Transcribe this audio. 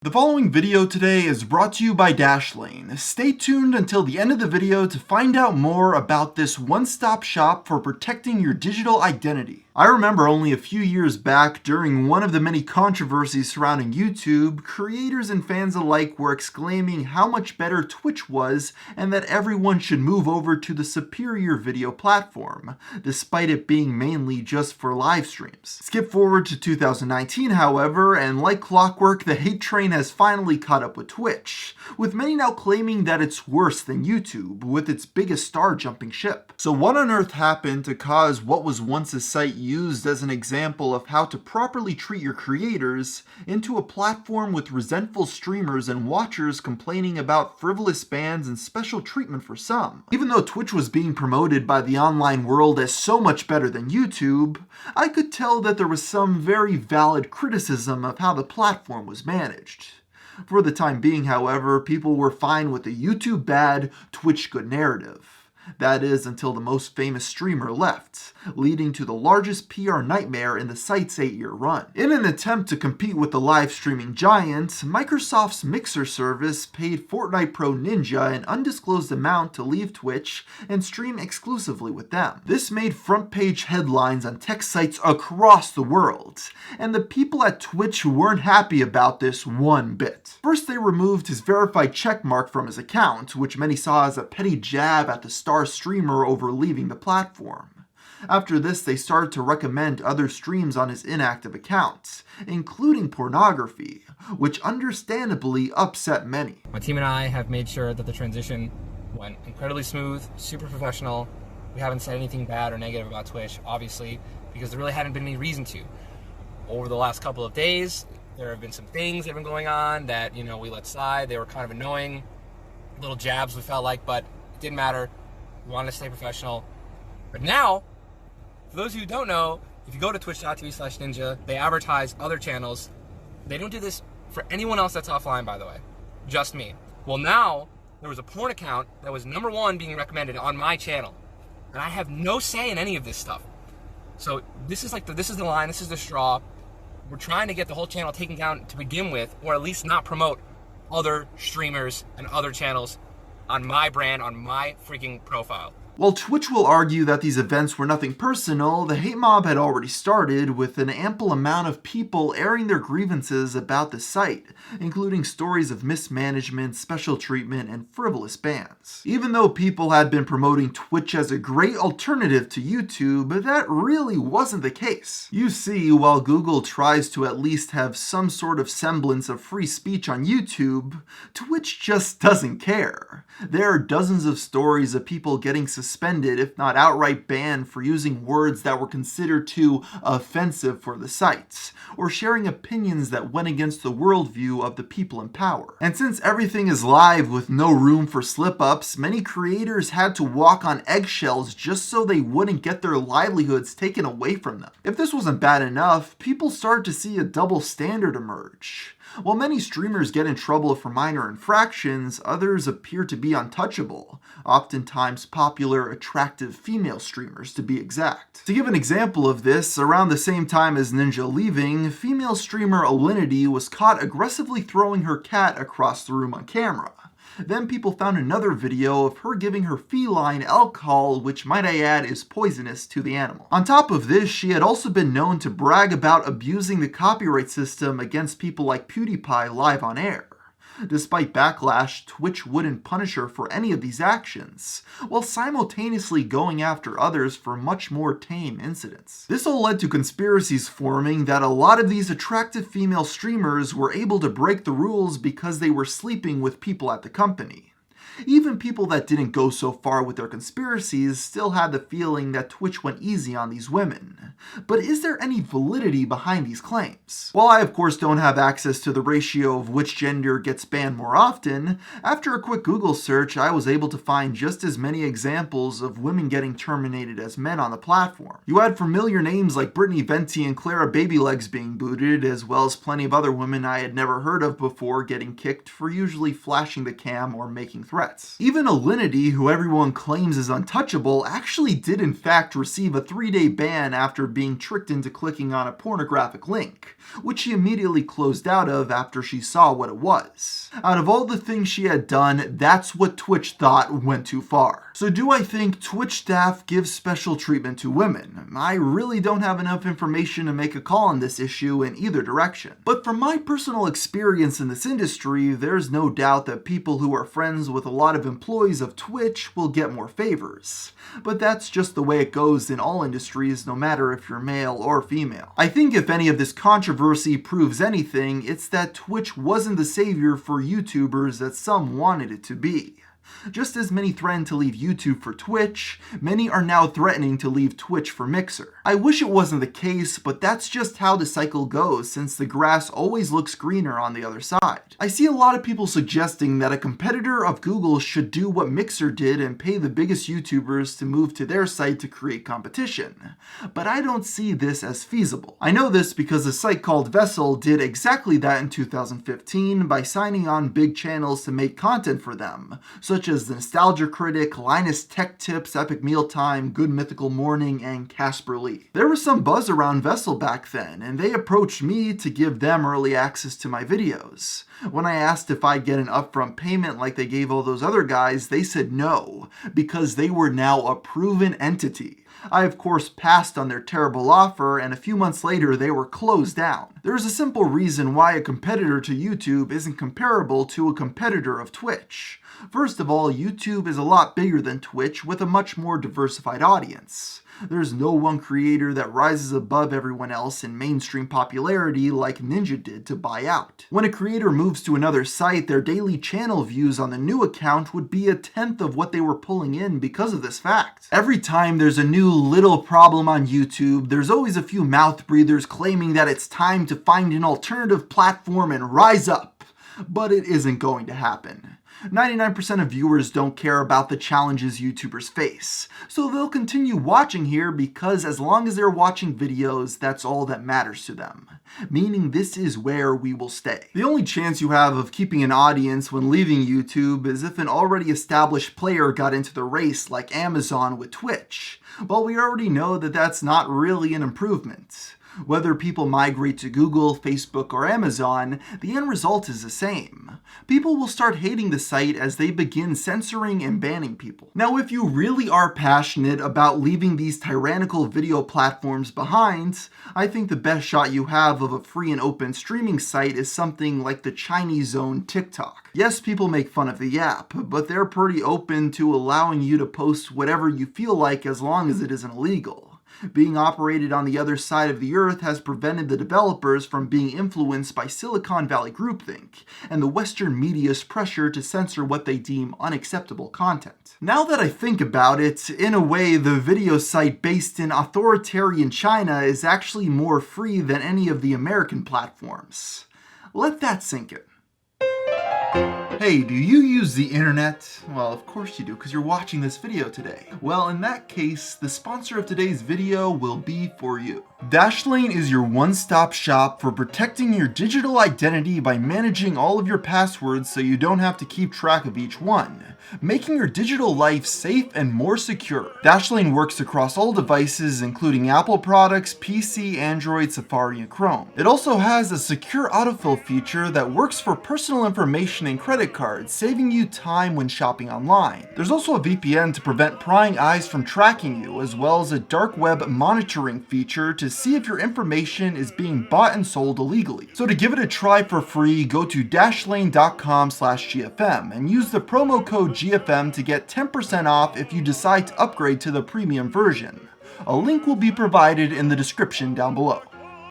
The following video today is brought to you by Dashlane. Stay tuned until the end of the video to find out more about this one-stop shop for protecting your digital identity. I remember only a few years back, during one of the many controversies surrounding YouTube, creators and fans alike were exclaiming how much better Twitch was and that everyone should move over to the superior video platform, despite it being mainly just for live streams. Skip forward to 2019, however, and like clockwork, the hate train has finally caught up with Twitch, with many now claiming that it's worse than YouTube, with its biggest star jumping ship. So what on earth happened to cause what was once a site used as an example of how to properly treat your creators into a platform with resentful streamers and watchers complaining about frivolous bans and special treatment for some? Even though Twitch was being promoted by the online world as so much better than YouTube, I could tell that there was some very valid criticism of how the platform was managed. For the time being, however, people were fine with the YouTube bad, Twitch good narrative. That is, until the most famous streamer left, leading to the largest PR nightmare in the site's 8-year run. In an attempt to compete with the live streaming giant, Microsoft's Mixer service paid Fortnite Pro Ninja an undisclosed amount to leave Twitch and stream exclusively with them. This made front page headlines on tech sites across the world, and the people at Twitch weren't happy about this one bit. First, they removed his verified checkmark from his account, which many saw as a petty jab at the star streamer over leaving the platform. After this, they started to recommend other streams on his inactive accounts, including pornography, which understandably upset many. My team and I have made sure that the transition went incredibly smooth, super professional. We haven't said anything bad or negative about Twitch, obviously, because there really hadn't been any reason to. Over the last couple of days, there have been some things that have been going on that, we let slide. They were kind of annoying, little jabs we felt like, but it didn't matter. We wanted to stay professional. But now, for those of you who don't know, if you go to twitch.tv/ninja, they advertise other channels. They don't do this for anyone else that's offline, by the way. Just me. Well, now, there was a porn account that was #1 being recommended on my channel. And I have no say in any of this stuff. So this is the line, this is the straw. We're trying to get the whole channel taken down to begin with, or at least not promote other streamers and other channels on my brand, on my freaking profile. While Twitch will argue that these events were nothing personal, the hate mob had already started, with an ample amount of people airing their grievances about the site, including stories of mismanagement, special treatment, and frivolous bans. Even though people had been promoting Twitch as a great alternative to YouTube, that really wasn't the case. You see, while Google tries to at least have some sort of semblance of free speech on YouTube, Twitch just doesn't care. There are dozens of stories of people getting suspended, if not outright banned, for using words that were considered too offensive for the sites, or sharing opinions that went against the worldview of the people in power. And since everything is live with no room for slip-ups, many creators had to walk on eggshells just so they wouldn't get their livelihoods taken away from them. If this wasn't bad enough, people started to see a double standard emerge. While many streamers get in trouble for minor infractions, others appear to be untouchable, oftentimes popular, attractive female streamers to be exact. To give an example of this, around the same time as Ninja leaving, female streamer Alinity was caught aggressively throwing her cat across the room on camera. Then people found another video of her giving her feline alcohol, which might I add is poisonous to the animal. On top of this, she had also been known to brag about abusing the copyright system against people like PewDiePie live on air. Despite backlash, Twitch wouldn't punish her for any of these actions, while simultaneously going after others for much more tame incidents. This all led to conspiracies forming that a lot of these attractive female streamers were able to break the rules because they were sleeping with people at the company. Even people that didn't go so far with their conspiracies still had the feeling that Twitch went easy on these women. But is there any validity behind these claims? While I of course don't have access to the ratio of which gender gets banned more often, after a quick Google search I was able to find just as many examples of women getting terminated as men on the platform. You had familiar names like Brittany Venti and Clara Babylegs being booted, as well as plenty of other women I had never heard of before getting kicked for usually flashing the cam or making threats. threats. Even Alinity, who everyone claims is untouchable, actually did in fact receive a 3-day ban after being tricked into clicking on a pornographic link, which she immediately closed out of after she saw what it was. Out of all the things she had done, that's what Twitch thought went too far. So do I think Twitch staff gives special treatment to women? I really don't have enough information to make a call on this issue in either direction. But from my personal experience in this industry, there's no doubt that people who are friends with a lot of employees of Twitch will get more favors. But that's just the way it goes in all industries, no matter if you're male or female. I think if any of this controversy proves anything, it's that Twitch wasn't the savior for YouTubers that some wanted it to be. Just as many threatened to leave YouTube for Twitch, many are now threatening to leave Twitch for Mixer. I wish it wasn't the case, but that's just how the cycle goes, since the grass always looks greener on the other side. I see a lot of people suggesting that a competitor of Google should do what Mixer did and pay the biggest YouTubers to move to their site to create competition. But I don't see this as feasible. I know this because a site called Vessel did exactly that in 2015 by signing on big channels to make content for them, such as the Nostalgia Critic, Linus Tech Tips, Epic Mealtime, Good Mythical Morning, and Casper Lee. There was some buzz around Vessel back then, and they approached me to give them early access to my videos. When I asked if I'd get an upfront payment like they gave all those other guys, they said no, because they were now a proven entity. I of course passed on their terrible offer, and a few months later they were closed down. There's a simple reason why a competitor to YouTube isn't comparable to a competitor of Twitch. First of all, YouTube is a lot bigger than Twitch with a much more diversified audience. There's no one creator that rises above everyone else in mainstream popularity like Ninja did to buy out. When a creator moves to another site, their daily channel views on the new account would be 1/10 of what they were pulling in because of this fact. Every time there's a new little problem on YouTube, there's always a few mouth breathers claiming that it's time to find an alternative platform and rise up. But it isn't going to happen. 99% of viewers don't care about the challenges YouTubers face, so they'll continue watching here because as long as they're watching videos, that's all that matters to them. Meaning this is where we will stay. The only chance you have of keeping an audience when leaving YouTube is if an already established player got into the race like Amazon with Twitch. Well, we already know that that's not really an improvement. Whether people migrate to Google, Facebook, or Amazon, the end result is the same. People will start hating the site as they begin censoring and banning people. Now, if you really are passionate about leaving these tyrannical video platforms behind, I think the best shot you have of a free and open streaming site is something like the Chinese-owned TikTok. Yes, people make fun of the app, but they're pretty open to allowing you to post whatever you feel like as long as it isn't illegal. Being operated on the other side of the earth has prevented the developers from being influenced by Silicon Valley groupthink and the Western media's pressure to censor what they deem unacceptable content. Now that I think about it, in a way, the video site based in authoritarian China is actually more free than any of the American platforms. Let that sink in. Hey, do you use the internet? Well, of course you do, because you're watching this video today. Well, in that case, the sponsor of today's video will be for you. Dashlane is your one-stop shop for protecting your digital identity by managing all of your passwords so you don't have to keep track of each one, making your digital life safe and more secure. Dashlane works across all devices, including Apple products, PC, Android, Safari, and Chrome. It also has a secure autofill feature that works for personal information and credit cards, saving you time when shopping online. There's also a VPN to prevent prying eyes from tracking you, as well as a dark web monitoring feature to see if your information is being bought and sold illegally. So to give it a try for free, go to dashlane.com/GFM and use the promo code GFM to get 10% off if you decide to upgrade to the premium version. A link will be provided in the description down below.